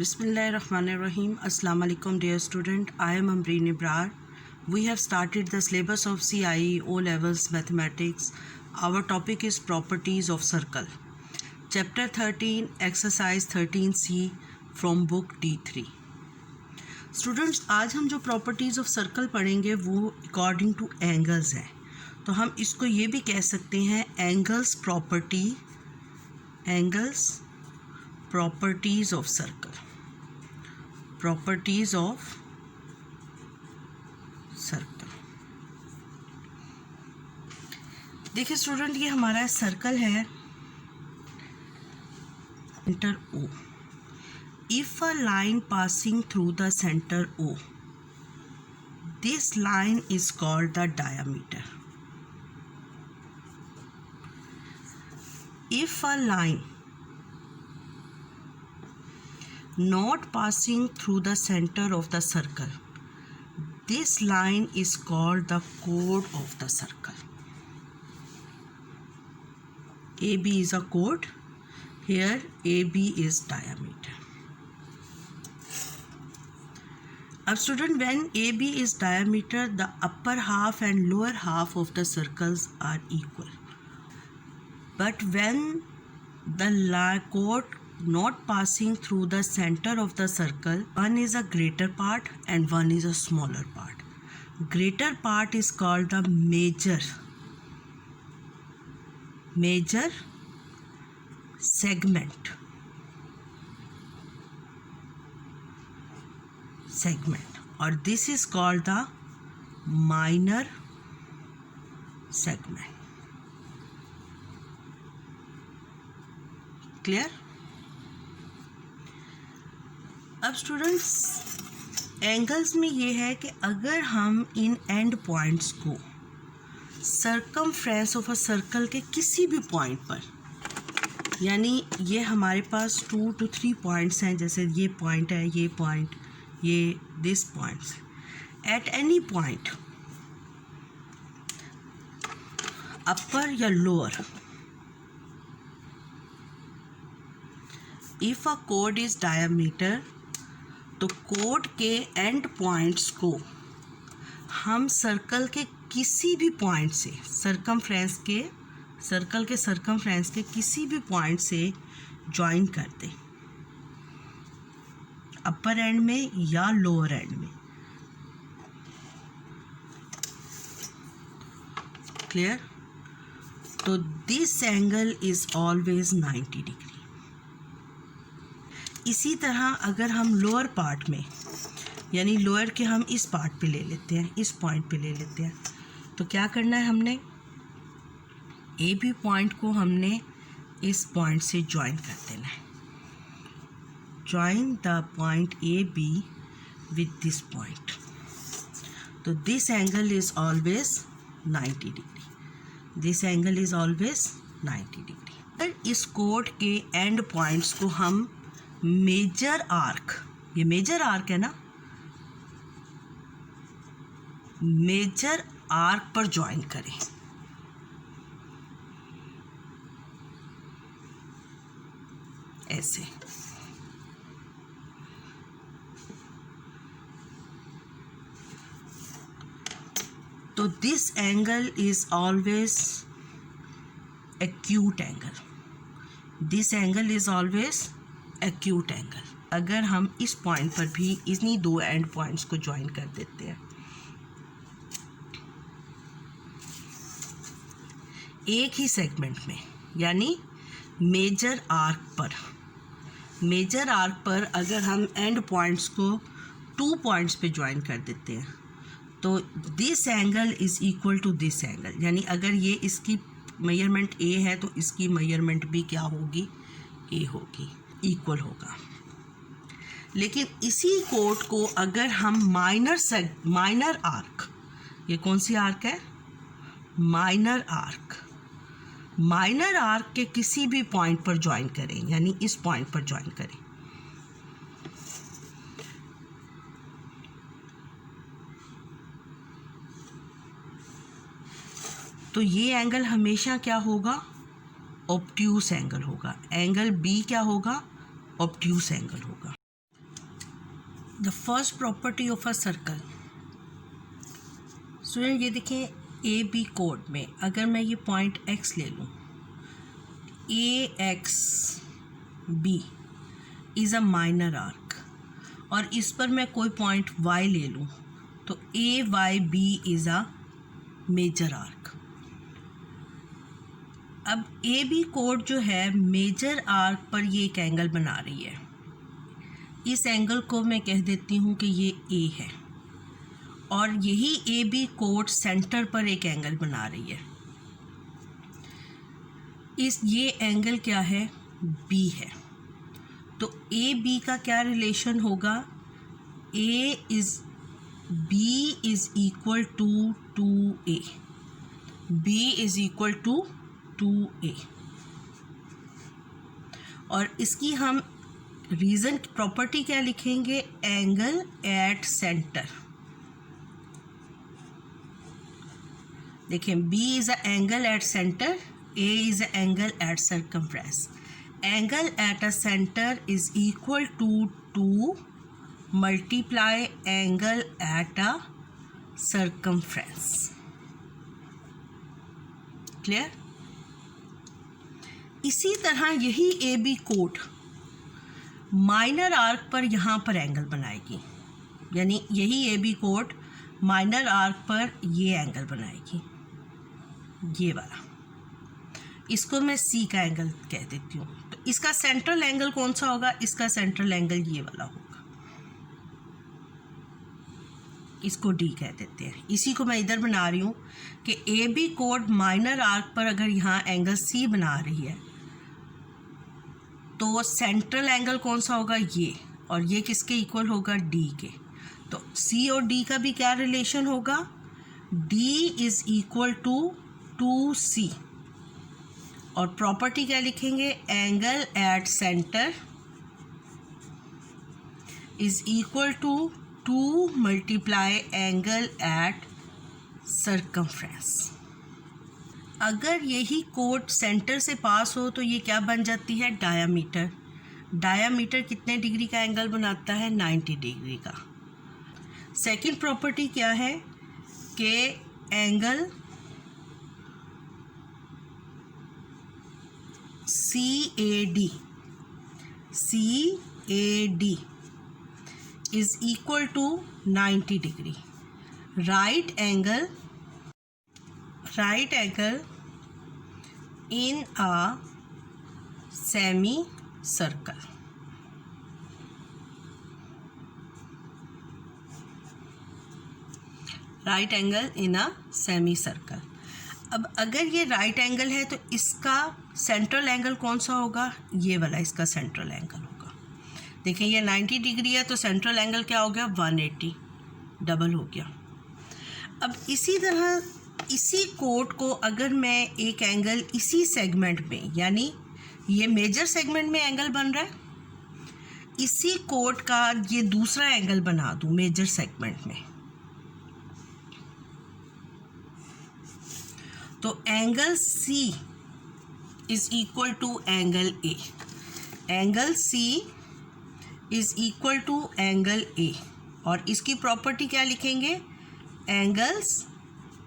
Bismillahirrahmanirrahim. Assalamu alaikum dear student. I am Amreen Ibrar. We have started the syllabus of CIE O Levels Mathematics. Our topic is properties of circle. Chapter 13 exercise 13C from book D3. Students, आज हम जो properties of circle पढ़ेंगे वो according to angles है. तो हम इसको ये भी कह सकते हैं angles properties of circle. Properties of circle. देखिए स्टूडेंट, ये हमारा सर्कल है, centre O. If a line passing through the center O, this line is called the diameter. If a line not passing through the center of the circle, this line is called the chord of the circle. AB is a chord. Here AB is diameter. Now student, when AB is diameter, the upper half and lower half of the circles are equal. But when the chord not passing through the center of the circle, one is a greater part and one is a smaller part. Greater part is called the major segment, or this is called the minor segment. Clear? अब students, angles में ये है कि अगर हम in and points को circumference of a circle के किसी भी पॉइंट पर, यानी ये हमारे पास 2 to 3 पॉइंट्स हैं, जैसे ये पॉइंट है, ये पॉइंट, ये this points, at any point upper या लोअर, इफ अ कोड इज डायमीटर, तो कोड के एंड पॉइंट्स को हम सर्कल के किसी भी पॉइंट से, सर्कल के सर्कमफ्रेंस के किसी भी पॉइंट से ज्वाइन कर दें, अपर एंड में या लोअर एंड में. क्लियर? तो this angle is always 90 degree. इसी तरह अगर हम लोअर पार्ट में, यानी लोअर के हम इस पार्ट पे ले लेते हैं, इस पॉइंट पे ले लेते हैं, तो क्या करना है, हमने ए बी पॉइंट को हमने इस पॉइंट से ज्वाइन कर देना है. Join the point A B with this point. तो this angle is always 90 degree. This angle is always 90 degree. अगर इस कोड के एंड पॉइंट्स को हम मेजर आर्क, ये मेजर आर्क है ना, मेजर आर्क पर ज्वाइन करें, ऐसे. तो this angle is always acute angle. This angle is always acute angle. अगर हम इस पॉइंट पर भी इन्हीं 2 एंड पॉइंट्स को ज्वाइन कर देते हैं, एक ही सेगमेंट में, यानी मेजर आर्क पर अगर हम एंड पॉइंट्स को 2 पॉइंट्स पे ज्वाइन कर देते हैं, तो this angle is equal to this angle. यानी अगर ये इसकी मेजरमेंट ए है तो इसकी मेजरमेंट भी क्या होगी, ए होगी, इक्वल होगा. लेकिन इसी कोड को अगर हम माइनर आर्क, ये कौन सी आर्क है, माइनर आर्क के किसी भी पॉइंट पर ज्वाइन करें, यानी इस पॉइंट पर ज्वाइन करें, तो ये एंगल हमेशा क्या होगा, ऑब्ट्यूस एंगल होगा. एंगल बी क्या होगा, ऑब्ट्यूस एंगल होगा. The first property of a circle. Student ये देखें, ए बी कोड में अगर मैं ये पॉइंट एक्स ले लूँ, A X B is a minor arc, और इस पर मैं कोई पॉइंट वाई ले लूँ तो A Y B is a major arc. अब ए बी कोड जो है मेजर आर्क पर ये एक एंगल बना रही है। इस एंगल को मैं कह देती हूँ कि ये ए है, और यही ए बी कोड सेंटर पर एक एंगल बना रही है। ये एंगल क्या है? बी है। तो ए बी का क्या रिलेशन होगा? B is equal to 2a। B is equal to 2a, और इसकी हम रीज़न प्रॉपर्टी क्या लिखेंगे? Angle at centre. देखें, B is a angle at centre, A is a angle at circumference. Angle at a centre is equal to 2 multiply angle at a circumference. Clear? इसी तरह यही A B कोड minor arc पर यहाँ पर angle बनाएगी, यानी यही ए बी कोड माइनर आर्क पर ये एंगल बनाएगी, ये वाला। इसको मैं सी का एंगल कह देती हूँ। तो इसका सेंट्रल एंगल कौन सा होगा? इसका सेंट्रल एंगल ये वाला होगा, इसको डी कह देते हैं। इसी को मैं इधर बना रही हूँ कि ए बी कोड माइनर आर्क पर अगर यहाँ एंगल सी बना रही है तो सेंट्रल एंगल कौन सा होगा? ये, और ये किसके इक्वल होगा? डी के। तो सी और डी का भी क्या रिलेशन होगा? D is equal to 2c, और प्रॉपर्टी क्या लिखेंगे? Angle at centre is equal to 2 multiply angle at circumference. अगर यही कोड सेंटर से पास हो तो ये क्या बन जाती है? डायामीटर। डायामीटर कितने डिग्री का एंगल बनाता है? 90 डिग्री का। सेकंड प्रॉपर्टी क्या है कि angle CAD is equal to 90 degree. Right angle in a semicircle. Right angle in a semicircle. अब अगर ये राइट एंगल है तो इसका सेंट्रल एंगल कौन सा होगा? ये वाला इसका सेंट्रल एंगल होगा। देखें, ये 90 डिग्री है तो सेंट्रल एंगल क्या हो गया? 180, डबल हो गया। अब इसी तरह इसी कोड को अगर मैं एक एंगल इसी सेगमेंट में, यानी ये मेजर सेगमेंट में एंगल बन रहा है, इसी कोड का ये दूसरा एंगल बना दूँ मेजर सेगमेंट में, तो angle C is equal to angle A। Angle C is equal to angle A, और इसकी प्रॉपर्टी क्या लिखेंगे? Angles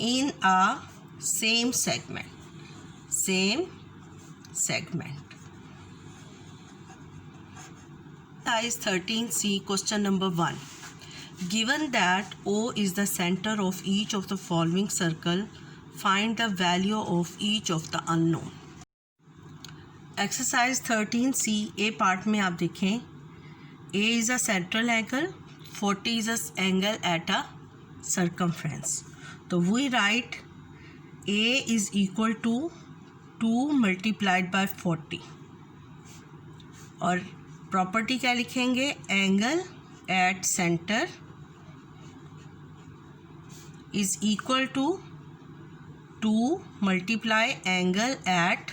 in a same segment. Exercise 13C, question number 1. Given that O is the center of each of the following circle, find the value of each of the unknown. Exercise 13C A part में आप देखें, A is a central angle, 40 is an angle at a circumference. तो we write A is equal to 2 multiplied by 40, और property क्या लिखेंगे? Angle at centre is equal to 2 multiply angle at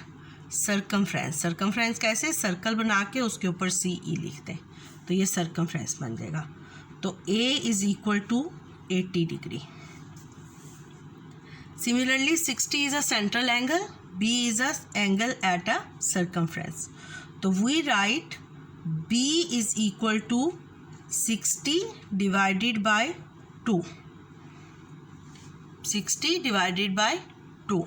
circumference. Circumference कैसे? Circle बना के उसके ऊपर CE लिखते हैं, तो ये सर्कमफ्रेंस बन जाएगा। तो A is equal to 80 degree. Similarly 60 is a central angle, B is a angle at a circumference. तो we write B is equal to 60 divided by 2, 60 divided by 2।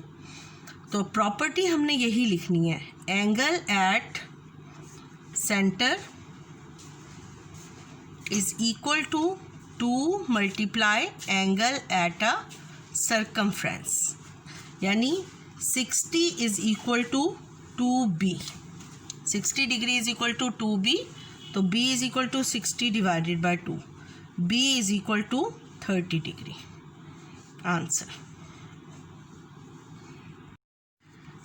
तो प्रॉपर्टी हमने यही लिखनी है, angle at centre is equal to 2 multiply angle at a circumference, यानी 60 is equal to 2b, 60 degree is equal to 2b, तो b is equal to 60 divided by 2, b is equal to 30 degree. Answer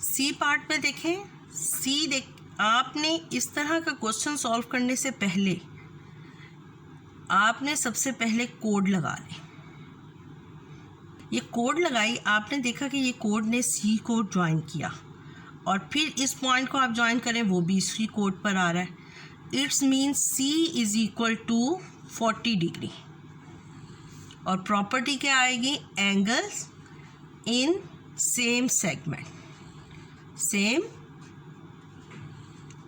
C part में देखें, आपने इस तरह का question solve करने से पहले आपने सबसे पहले कोड लगा लें। ये कोड लगाई, आपने देखा कि ये कोड ने सी को ज्वाइन किया और फिर इस पॉइंट को आप ज्वाइन करें, वो भी इसी कोड पर आ रहा है। It's means C is equal to 40 degree. और प्रॉपर्टी क्या आएगी, angles in same segment, same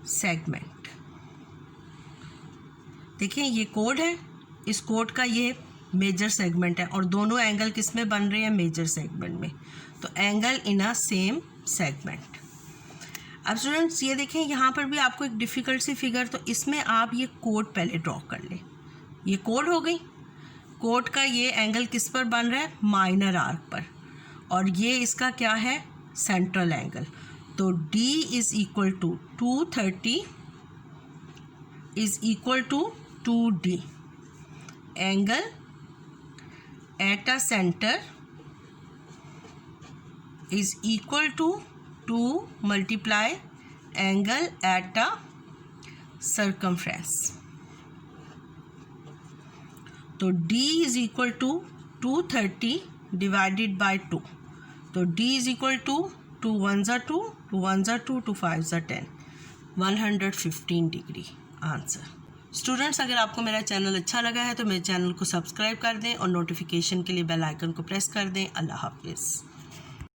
segment. देखिए ये कोड है, इस कोड का ये मेजर सेगमेंट है और दोनों एंगल किस में बन रहे हैं, मेजर सेगमेंट में, तो angle in a same segment. अब स्टूडेंट्स ये देखें, यहाँ पर भी आपको एक डिफ़िकल्ट सी फिगर, तो इसमें आप ये कोड पहले ड्रॉ कर लें। ये कोड हो गई, कोड का ये एंगल किस पर बन रहा है, माइनर आर्क पर, और ये इसका क्या है, सेंट्रल एंगल। तो D is equal to 230 is equal to 2D, angle at a centre is equal to 2 multiply angle at a circumference. तो D is equal to 230 divided by 2, तो D is equal to 2 1s are 2, 2 1s are 2, 2 5s are 10, 115 degree. Answer. Students, अगर आपको मेरा channel अच्छा लगा है तो मेरे चैनल को सब्सक्राइब कर दें और नोटिफिकेशन के लिए बेल आइकन को प्रेस कर दें। अल्लाह हाफिज़।